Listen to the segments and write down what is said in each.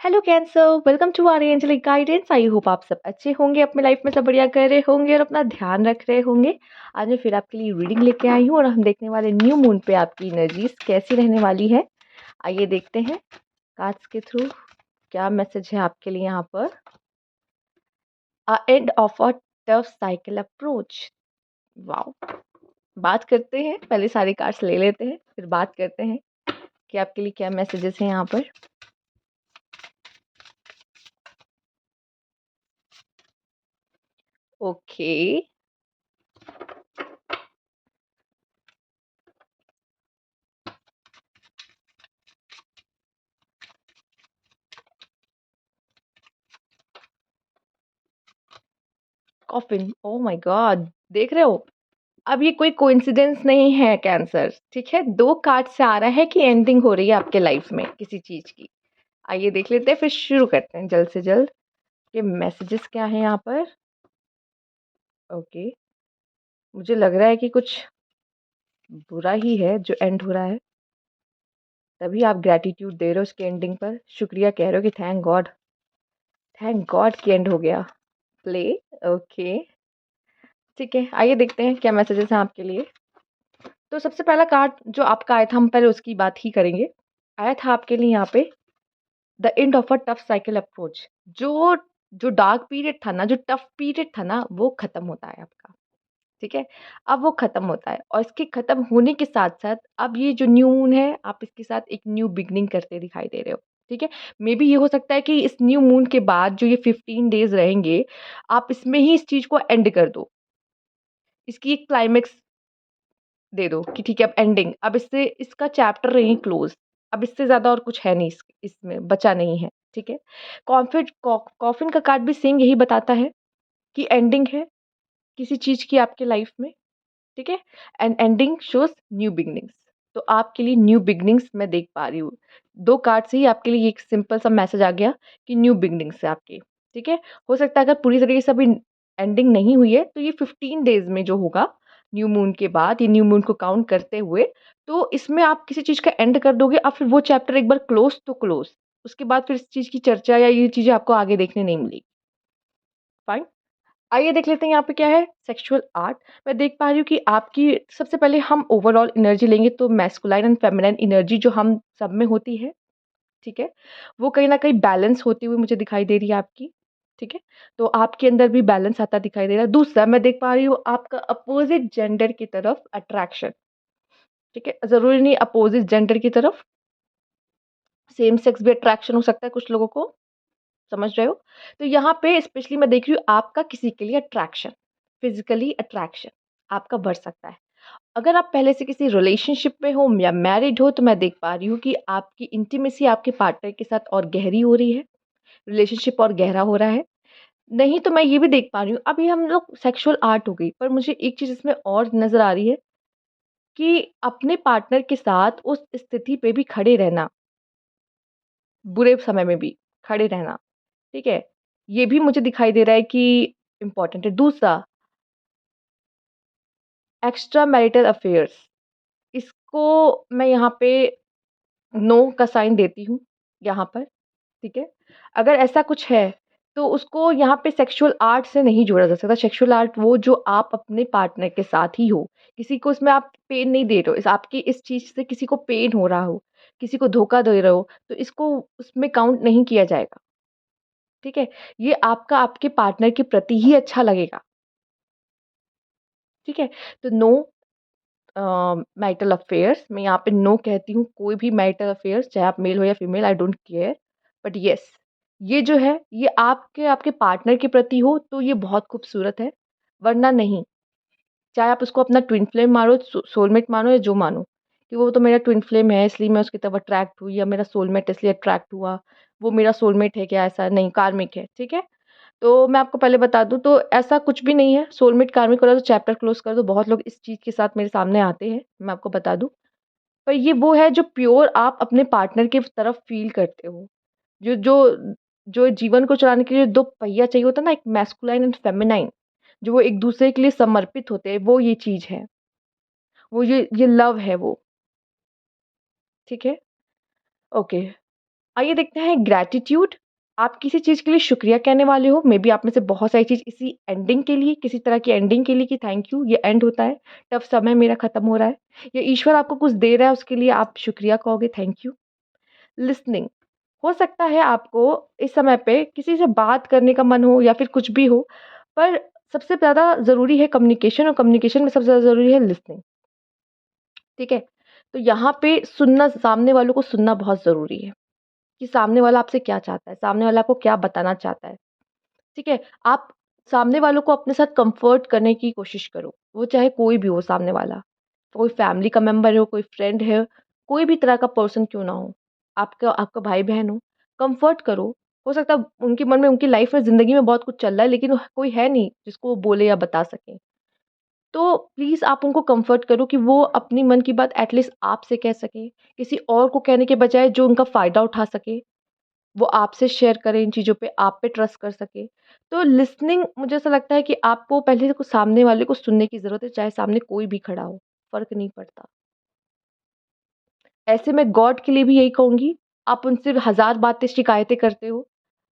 Hello Cancer, welcome to our angelic guidance. I hope आप सब अच्छे होंगे, अपने लाइफ में सब बढ़िया कर रहे होंगे और अपना ध्यान रख रहे होंगे। आज मैं फिर आपके लिए रीडिंग लेके आई हूँ और हम देखने वाले न्यू मून पे आपकी एनर्जीज कैसी रहने वाली है। आइए देखते हैं कार्ड्स के थ्रू क्या मैसेज है आपके लिए यहाँ पर। A end of a tough cycle approach. Wow, बात करते हैं, पहले सारे कार्ड्स ले लेते हैं फिर बात करते हैं कि आपके लिए क्या मैसेजेस हैं यहाँ पर। Okay, coffin, oh my God, देख रहे हो। अब ये कोई कोइंसिडेंस नहीं है कैंसर, ठीक है। दो कार्ड से आ रहा है कि एंडिंग हो रही है आपके लाइफ में किसी चीज की। आइए देख लेते हैं, फिर शुरू करते हैं जल्द से जल्द कि मैसेजेस क्या है यहाँ पर। ओके, मुझे लग रहा है कि कुछ बुरा ही है जो एंड हो रहा है, तभी आप ग्रैटिट्यूड दे रहे हो उसके एंडिंग पर। शुक्रिया कह रहे हो कि थैंक गॉड कि एंड हो गया। प्ले, ओके, ठीक है। आइए देखते हैं क्या मैसेजेस हैं आपके लिए। तो सबसे पहला कार्ड जो आपका आया था, हम पहले उसकी बात ही करेंगे। आया था आपके लिए यहाँ पे the end of a tough cycle approach. जो जो डार्क पीरियड था ना, जो टफ पीरियड था ना, वो खत्म होता है आपका, ठीक है। अब वो खत्म होता है और इसके खत्म होने के साथ साथ अब ये जो न्यू मून है, आप इसके साथ एक न्यू बिगनिंग करते दिखाई दे रहे हो, ठीक है। मे बी ये हो सकता है कि इस न्यू मून के बाद जो ये 15 डेज रहेंगे, आप इसमें ही इस चीज को एंड कर दो, इसकी एक क्लाइमेक्स दे दो कि ठीक है अब एंडिंग, अब इससे इसका चैप्टर नहीं क्लोज, अब इससे ज्यादा और कुछ है नहीं, इसमें बचा नहीं है, ठीक है। कॉफिन का कार्ड भी सेम यही बताता है कि एंडिंग है किसी चीज की आपके लाइफ में, ठीक है। And ending shows new beginnings. तो आपके लिए न्यू बिगनिंग्स मैं देख पा रही हूँ। दो कार्ड से ही आपके लिए एक सिंपल सा मैसेज आ गया कि न्यू बिगनिंग्स है आपकी, ठीक है। हो सकता है अगर पूरी तरीके से अभी एंडिंग नहीं हुई है तो ये 15 डेज में जो होगा न्यू मून के बाद, ये न्यू मून को काउंट करते हुए, तो इसमें आप किसी चीज का एंड कर दोगे और फिर वो चैप्टर एक बार क्लोज तो क्लोज, उसके बाद फिर इस चीज की चर्चा या ये चीजें आपको आगे देखने नहीं मिलेगी। फाइन, आइए देख लेते हैं यहाँ पे क्या है। सेक्सुअल आर्ट, मैं देख पा रही हूँ कि आपकी, सबसे पहले हम ओवरऑल एनर्जी लेंगे तो मैस्कुलाइन एंड फेमिनाइन एनर्जी जो हम सब में होती है, ठीक है, वो कहीं ना कहीं बैलेंस होती हुई मुझे दिखाई दे रही है आपकी, ठीक है। तो आपके अंदर भी बैलेंस आता दिखाई दे रहा है। दूसरा मैं देख पा रही हूँ आपका अपोजिट जेंडर की तरफ अट्रैक्शन, ठीक है। जरूरी नहीं अपोजिट जेंडर की तरफ, सेम सेक्स भी अट्रैक्शन हो सकता है कुछ लोगों को, समझ रहे हो। तो यहाँ पे स्पेशली मैं देख रही हूँ आपका किसी के लिए अट्रैक्शन, फिजिकली अट्रैक्शन आपका बढ़ सकता है। अगर आप पहले से किसी रिलेशनशिप में हो या मैरिड हो तो मैं देख पा रही हूँ कि आपकी इंटीमेसी आपके पार्टनर के साथ और गहरी हो रही है, रिलेशनशिप और गहरा हो रहा है। नहीं तो मैं ये भी देख पा रही हूँ, अभी हम लोग सेक्सुअल आर्ट हो गई, पर मुझे एक चीज इसमें और नजर आ रही है कि अपने पार्टनर के साथ उस स्थिति पे भी खड़े रहना, बुरे समय में भी खड़े रहना, ठीक है। ये भी मुझे दिखाई दे रहा है कि इम्पोर्टेंट है। दूसरा, एक्स्ट्रा मैरिटल अफेयर्स, इसको मैं यहाँ पे नो का साइन देती हूँ यहाँ पर, ठीक है। अगर ऐसा कुछ है तो उसको यहाँ पे सेक्सुअल आर्ट से नहीं जोड़ा जा सकता। सेक्सुअल आर्ट वो जो आप अपने पार्टनर के साथ ही हो, किसी को इसमें आप पेन नहीं दे रहे हो, इस आपकी इस चीज से किसी को पेन हो रहा हो, किसी को धोखा दे रहे हो, तो इसको उसमें काउंट नहीं किया जाएगा, ठीक है। ये आपका आपके पार्टनर के प्रति ही अच्छा लगेगा, ठीक है। तो नो मैरिटल अफेयर्स, मैं यहाँ पे नो कहती हूँ। कोई भी मैरिटल अफेयर्स, चाहे आप मेल हो या female, I don't care, but yes, ये जो है ये आपके आपके पार्टनर के प्रति हो तो ये बहुत खूबसूरत है, वरना नहीं। चाहे आप उसको अपना ट्विन फ्लेम मानो, सोलमेट मानो या जो मानो, कि वो तो मेरा ट्विन फ्लेम है इसलिए मैं उसकी तरफ अट्रैक्ट हुई, या मेरा सोलमेट इसलिए अट्रैक्ट हुआ, वो मेरा सोलमेट है क्या, ऐसा नहीं, कार्मिक है, ठीक है। तो मैं आपको पहले बता दूँ तो ऐसा कुछ भी नहीं है। सोलमेट कार्मिक वाला तो चैप्टर क्लोज़ कर दो, बहुत लोग इस चीज़ के साथ मेरे सामने आते हैं, मैं आपको बता दूँ। पर ये वो है जो प्योर आप अपने पार्टनर की तरफ फ़ील करते हो। जो जो जो जीवन को चलाने के लिए 2 पहिया चाहिए होता है ना, एक मैस्कुलाइन एंड फेमिनाइन, जो वो एक-दूसरे के लिए समर्पित होते हैं, वो ये चीज़ है। वो ये लव है वो, ठीक है? ओके। आइए देखते हैं ग्रैटिट्यूड। आप किसी चीज़ के लिए शुक्रिया कहने वाले हो, मे बी आप में से बहुत सारी चीज़ इसी एंडिंग के लिए, किसी तरह की एंडिंग के लिए कि थैंक यू, ये एंड होता है, टफ समय मेरा खत्म हो रहा है, या ईश्वर आपको कुछ दे रहा है उसके लिए आप शुक्रिया कहोगे, थैंक यू। लिसनिंग, हो सकता है आपको इस समय पे किसी से बात करने का मन हो या फिर कुछ भी हो, पर सबसे ज़्यादा ज़रूरी है कम्युनिकेशन, और कम्युनिकेशन में सबसे ज़्यादा ज़रूरी है लिसनिंग, ठीक है? तो यहाँ पे सुनना, सामने वालों को सुनना बहुत ज़रूरी है, कि सामने वाला आपसे क्या चाहता है, सामने वाला आपको क्या बताना चाहता है, ठीक है? आप सामने वालों को अपने साथ कम्फ़र्ट करने की कोशिश करो, वो चाहे कोई भी हो सामने वाला, कोई फैमिली का मेंबर हो, कोई फ्रेंड है, कोई भी तरह का पर्सन क्यों ना हो, आपका आपका भाई-बहन हो, कम्फ़र्ट करो। हो सकता है उनके मन में, उनकी लाइफ़ में, ज़िंदगी में बहुत कुछ चल रहा है, लेकिन कोई है नहीं जिसको वो बोले या बता सके। तो प्लीज़ आप उनको कम्फ़र्ट करो कि वो अपनी मन की बात एटलीस्ट आपसे कह सकें, किसी और को कहने के बजाय जो उनका फ़ायदा उठा सके, वो आपसे शेयर करें इन चीज़ों पे, आप पे ट्रस्ट कर सके। तो लिसनिंग, मुझे ऐसा लगता है कि आपको पहले तो सामने वाले को सुनने की ज़रूरत है, चाहे सामने कोई भी खड़ा हो, फ़र्क नहीं पड़ता। ऐसे में गॉड के लिए भी यही कहूँगी, आप उनसे हज़ार बातें शिकायतें करते हो,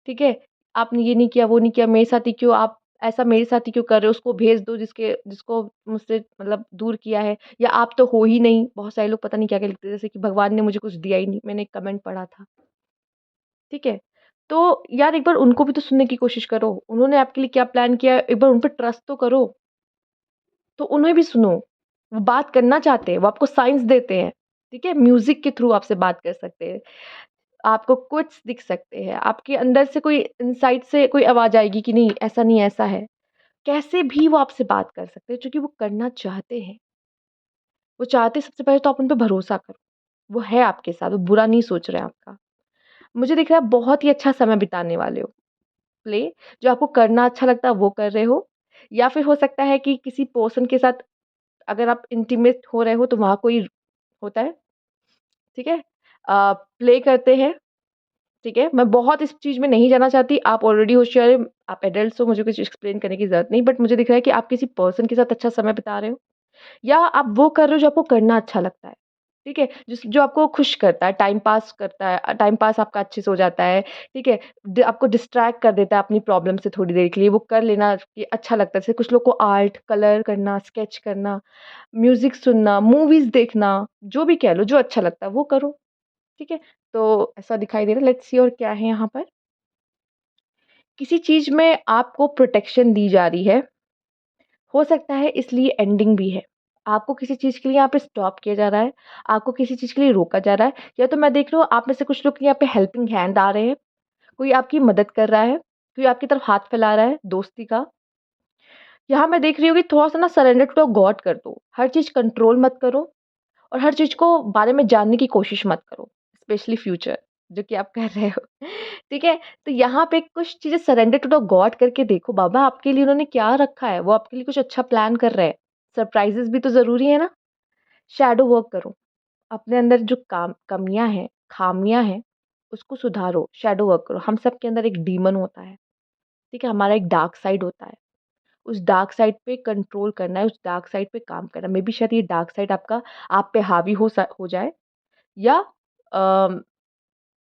ठीक है? आपने ये नहीं किया, वो नहीं किया, मेरे साथ ही क्यों आप ऐसा मेरे साथ ही क्यों कर रहे हो? उसको भेज दो जिसको मुझसे मतलब दूर किया है, या आप तो हो ही नहीं। बहुत सारे लोग पता नहीं क्या-क्या लिखते हैं, जैसे कि भगवान ने मुझे कुछ दिया ही नहीं, मैंने एक कमेंट पढ़ा था, ठीक है? तो यार एक बार उनको भी तो सुनने की कोशिश करो, उन्होंने आपके लिए क्या प्लान किया है, एक बार उन पे ट्रस्ट तो करो, तो उन्हें भी सुनो। वो बात करना चाहते हैं, वो आपको साइंस देते हैं, ठीक है? म्यूज़िक के थ्रू आपसे बात कर सकते हैं, आपको क्विट्स दिख सकते हैं, आपके अंदर से कोई इनसाइट से कोई आवाज़ आएगी कि नहीं ऐसा है। कैसे भी वो आपसे बात कर सकते हैं, क्योंकि वो करना चाहते हैं। वो चाहते हैं, सबसे पहले तो आप उन पे भरोसा करो। वो है आपके साथ, वो बुरा नहीं सोच रहे हैं आपका। मुझे दिख रहा है बहुत ही अच्छा समय बिताने वाले हो। प्ले जो आपको करना अच्छा लगता है वो कर रहे हो, या फिर हो सकता है कि किसी पर्सन के साथ अगर आप इंटीमेट हो रहे हो तो वहाँ कोई होता है, ठीक है? प्ले करते हैं, ठीक है? मैं बहुत इस चीज़ में नहीं जाना चाहती, आप ऑलरेडी होशियार हैं, आप एडल्ट्स हो, मुझे कुछ एक्सप्लेन करने की ज़रूरत नहीं, बट मुझे दिख रहा है कि आप किसी पर्सन के साथ अच्छा समय बिता रहे हो, या आप वो कर रहे हो जो आपको करना अच्छा लगता है, ठीक है? जो आपको खुश करता है, टाइम पास करता है, टाइम पास आपका अच्छे से हो जाता है, ठीक है? आपको डिस्ट्रैक्ट कर देता है अपनी प्रॉब्लम से थोड़ी देर के लिए, वो कर लेना ये अच्छा लगता है। जैसे कुछ लोग को आर्ट, कलर करना, स्केच करना, म्यूज़िक सुनना, मूवीज़ देखना, जो भी कह लो, जो अच्छा लगता है वो करो, ठीक है? तो ऐसा दिखाई दे रहा है, लेट्स सी और क्या है यहाँ पर? किसी चीज़ में आपको प्रोटेक्शन दी जा रही है, हो सकता है इसलिए एंडिंग भी है। आपको किसी चीज़ के लिए यहाँ पे स्टॉप किया जा रहा है, आपको किसी चीज़ के लिए रोका जा रहा है, या तो मैं देख रही हूँ आप में से कुछ लोग यहाँ पे हेल्पिंग हैंड आ रहे हैं, कोई आपकी मदद कर रहा है, कोई आपकी तरफ हाथ फैला रहा है दोस्ती का। यहाँ मैं देख रही हूँ कि थोड़ा-सा ना सरेंडर टू गॉड कर दो, हर चीज़ कंट्रोल मत करो, और हर चीज़ को बारे में जानने की कोशिश मत करो, स्पेशली फ्यूचर जो कि आप कर रहे हो, ठीक है? तो यहाँ पे कुछ चीज़ें सरेंडर टू द गॉड करके देखो, बाबा आपके लिए उन्होंने क्या रखा है, वो आपके लिए कुछ अच्छा प्लान कर रहे हैं। सरप्राइज़ेज़ भी तो ज़रूरी है ना? शैडो वर्क करो, अपने अंदर जो कमियाँ हैं, खामियाँ हैं, उसको सुधारो, शैडो वर्क करो। हम सब के अंदर एक डीमन होता है, ठीक है? हमारा एक डार्क साइड होता है। उस डार्क साइड पे कंट्रोल करना है, उस डार्क साइड पे काम करना है। मेबी शायद ये डार्क साइड आपका आप पे हावी हो जाए, या अ,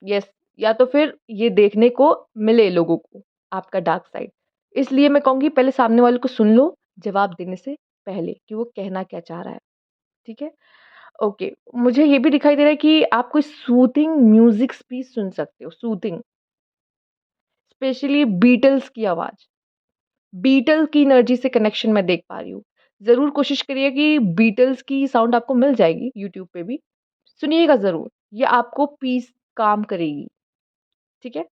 यस, या तो फिर ये देखने को मिले लोगों को, आपका डार्क साइड। इसलिए मैं कहूँगी पहले सामने वाले को सुन लो, जवाब देने से पहले कि वो कहना क्या चाह रहा है, ठीक है? ओके, मुझे ये भी दिखाई दे रहा है कि आप कोई सूथिंग म्यूज़िक्स भी सुन सकते हो, सूथिंग, स्पेशली बीटल्स की आवाज़। बीटल्स की एनर्जी से कनेक्शन मैं देख पा रही हूँ। ज़रूर कोशिश करिए कि बीटल्स की साउंड आपको मिल जाएगी यूट्यूब पे भी, सुनिएगा ज़रूर, ये आपको पीस काम करेगी, ठीक है?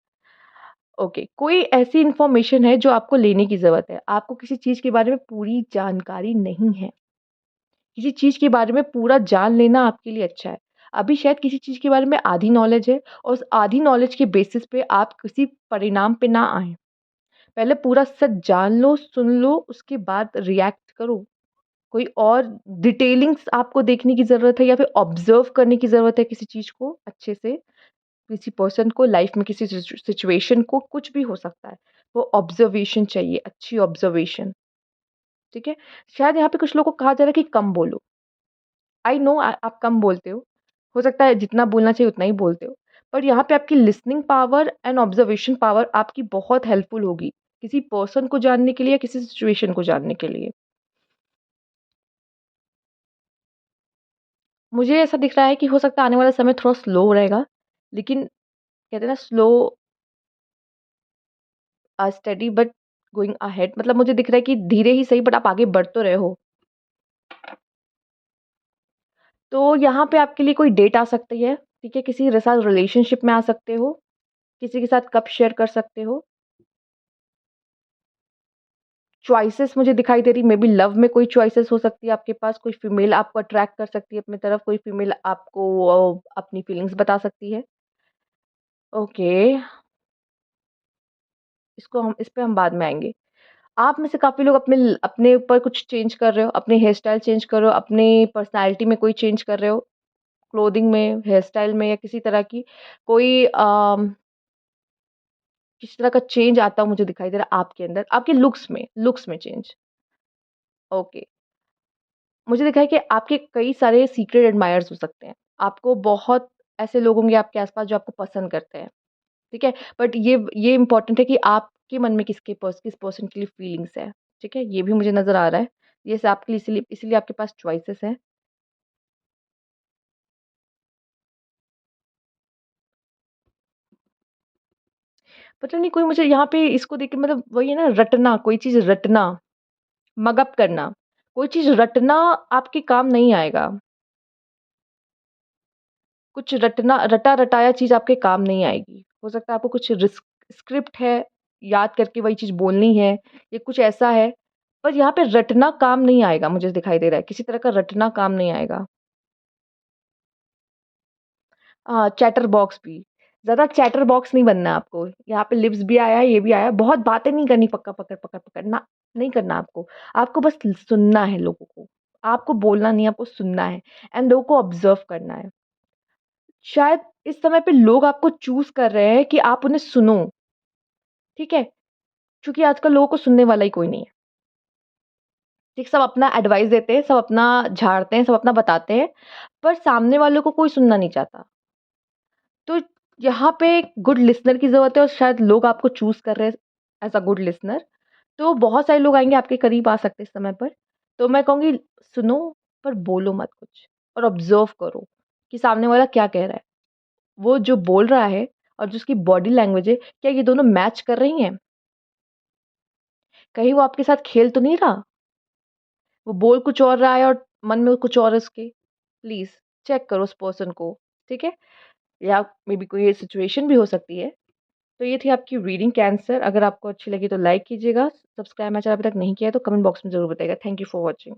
ओके, कोई ऐसी इन्फॉर्मेशन है जो आपको लेने की ज़रूरत है, आपको किसी चीज़ के बारे में पूरी जानकारी नहीं है, किसी चीज़ के बारे में पूरा जान लेना आपके लिए अच्छा है। अभी शायद किसी चीज़ के बारे में आधी नॉलेज है, और उस आधी नॉलेज के बेसिस पे आप किसी परिणाम पे ना आएँ। पहले पूरा सच जान लो, सुन लो, उसके बाद रिएक्ट करो। कोई और डिटेलिंग्स आपको देखने की ज़रूरत है, या फिर ऑब्ज़र्व करने की ज़रूरत है किसी चीज़ को अच्छे से, किसी पर्सन को, लाइफ़ में किसी सिचुएशन को, कुछ भी हो सकता है। वो ऑब्ज़र्वेशन चाहिए, अच्छी ऑब्ज़र्वेशन, ठीक है? शायद यहाँ पे कुछ लोगों को कहा जा रहा है कि कम बोलो। आई नो आप कम बोलते हो सकता है जितना बोलना चाहिए उतना ही बोलते हो। पर यहाँ पे आपकी listening power and observation power आपकी बहुत हेल्पफुल होगी, किसी पर्सन को जानने के लिए या किसी सिचुएशन को जानने के लिए। मुझे ऐसा दिख रहा है कि हो सकता है आने वाला समय थोड़ा स्लो रहेगा, लेकिन कहते हैं ना slow study but going ahead, मतलब मुझे दिख रहा है कि धीरे ही सही बट आप आगे बढ़ तो रहे हो। तो यहाँ पे आपके लिए कोई डेट आ सकती है, ठीक है? किसी के साथ रिलेशनशिप में आ सकते हो, किसी के साथ कब शेयर कर सकते हो। चॉइसेस मुझे दिखाई दे रही, मे बी लव में कोई चॉइसेस हो सकती है आपके पास, कोई फीमेल आपको अट्रैक्ट कर सकती है अपनी तरफ, कोई फीमेल आपको अपनी फीलिंग्स बता सकती है। ओके, इसको हम इस पे हम बाद में आएँगे। आप में से काफ़ी लोग अपने ऊपर कुछ चेंज कर रहे हो, अपनी हेयर स्टाइल चेंज कर रहे हो, अपनी पर्सनैलिटी में कोई चेंज कर रहे हो, क्लोथिंग में, हेयर स्टाइल में या किसी तरह की कोई किसी तरह का चेंज आता हुआ मुझे दिखाई दे रहा है आपके अंदर, आपके लुक्स में चेंज। ओके। मुझे दिखा है कि आपके कई सारे सीक्रेट एडमायर्स हो सकते हैं। आपको बहुत ऐसे लोग होंगे आपके आस-पास जो आपको पसंद करते हैं, ठीक है? बट ये इम्पोर्टेंट है कि आपके मन में किस पर्सन के लिए फीलिंग्स है, ठीक है? ये भी मुझे नज़र आ रहा है। ये सब आपके लिए इसीलिए आपके पास चॉइसेस हैं। पता नहीं कोई मुझे यहाँ पे इसको देख के मतलब वही है ना रटना, कोई चीज़ रटना, मग अप करना। कोई चीज़ रटना आपके काम नहीं आएगा। कुछ रटा-रटाया चीज़ आपके काम नहीं आएगी। हो सकता है आपको कुछ स्क्रिप्ट है, याद करके वही चीज़ बोलनी है, या कुछ ऐसा है, पर यहाँ पे रटना काम नहीं आएगा मुझे दिखाई दे रहा है, किसी तरह का रटना काम नहीं आएगा। चैटर बॉक्स भी, ज़्यादा चैटर बॉक्स नहीं बनना है आपको। यहाँ पे लिप्स भी आया है, ये भी आया है, बहुत बातें नहीं करनी पक्का पकड़, पकड़, पकड़ ना, नहीं करना आपको। आपको बस सुनना है लोगों को। आपको बोलना नहीं है, आपको सुनना है एंड लोगों को ऑब्ज़र्व करना है। शायद इस समय पे लोग आपको चूज़ कर रहे हैं कि आप उन्हें सुनो, ठीक है? क्योंकि आजकल लोगों को सुनने वाला ही कोई नहीं है। ठीक, सब अपना एडवाइस देते हैं, सब अपना झाड़ते हैं, सब अपना बताते हैं, पर सामने वालों को कोई सुनना नहीं चाहता। तो यहाँ पे गुड लिस्टनर की ज़रूरत है और शायद लोग आपको चूज़ कर रहे हैं एज़ अ गुड लिस्टनर। तो बहुत सारे लोग आएँगे आपके करीब आ सकते हैं इस समय पर। तो मैं कहूँगी सुनो पर बोलो मत कुछ और ऑब्ज़र्व करो कि सामने वाला क्या कह रहा है। वो जो बोल रहा है और जो उसकी बॉडी लैंग्वेज है, क्या ये दोनों मैच कर रही हैं? कहीं वो आपके साथ खेल तो नहीं रहा? वो बोल कुछ और रहा है और मन में कुछ और है उसके। प्लीज़ चेक करो उस पर्सन को, ठीक है? या मेबी कोई ये सिचुएशन भी हो सकती है। तो ये थी आपकी रीडिंग कैंसर। अगर आपको अच्छी लगी तो लाइक कीजिएगा, सब्सक्राइब मेरा चैनल अभी तक नहीं किया है तो कमेंट बॉक्स में ज़रूर बताइएगा। Thank you for watching.